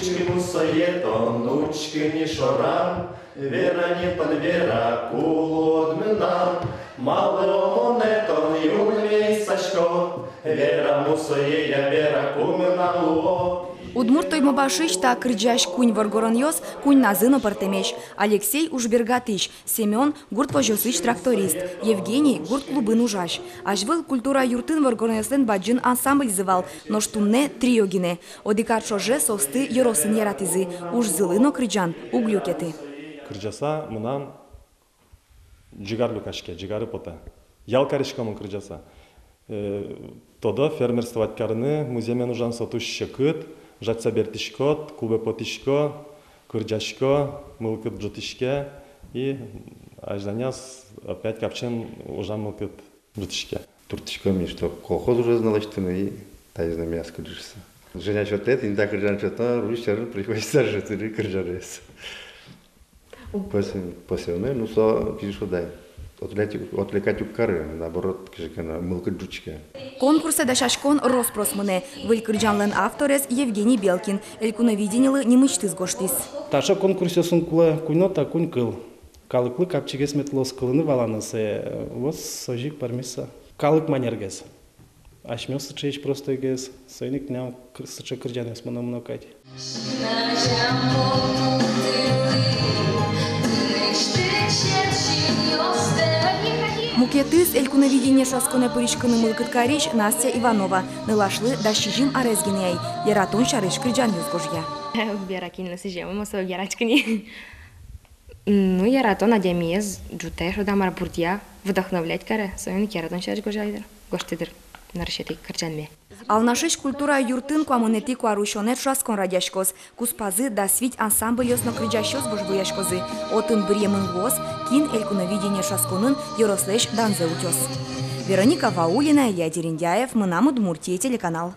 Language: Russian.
Внучки мусоето, внучки не шорам, вера не подвера, кулодминам, малого монетон, юлей сашко, вера мусоея, вера куминало. Удмурт тоймобашич та крыджаш кунь варгороньос, кунь назыно партемеш. Алексей Ужбергатыч, Семен гурт вожосыч тракторист, Евгений гурт клубын ужаш. Ажвыл культура юртын варгороньослен баджин ансамбль зывал, но штумне триогине. Одикар шоже совсты йоросын яратызы, уж зылыно крыджан, углюкеты. Крыджаса мынам джигарлю кашке, джигары пота. Ялкаришкамын крыджаса. Тодо фермерство аткарыны музеймен ужан сотуш кыт, жатса бертишкот, кубе потишко, кырджашко, мылкыт джутишке и ажданяс опять капчен ужан мылкыт джутишке. Туртишко мне, что колхоз уже знал, что и тайзна меня скажешься. Женя что-то это, не так кырджан что-то, ручер приходится жить или кырджарес. После ну со пишу дай. Отвлекать укары, наоборот, на мылкыджучке. Конкурса дашашкон роспрос мыне. Выль кырджанлен авторес Евгений Белкин. Элькуновиденилы не мычтыз гоштис. Таша конкурсе сункула куньнота кунькыл. Калыклы капчигес метлос кылыны валанысы. Вот сожик пармиса. Калык манергес. Ашмёсы чеч просто гес. Сойник ням сыча кырджанес мынамнокать. Мукетыз элькуновидение шасконе пыришкыны мылкыткарич Настя Иванова. Нылашлы дащижим арезгиней. Яратон шарыш крыджан юзгожья. Вера кинула сижема, мы свой ярачкани. Ну, яратон адемиез, джутеш, удамар бурдия, вдохновлять каре. Своим яратон шарыш гожайдер. Гоштидер. Наршетик крыджанме. Алнашиш культура юртын куамунети куарушонет шаскон радяшкоз. Куспазы да свить ансамбль ёсно крыджащоз божбуяшкозы. Отын бремын воз, кин элькуновидение шасконын йорослеш данзе утёс. Вероника Ваулина, Илья Дерендяев, Мынам Удмуртия, телеканал.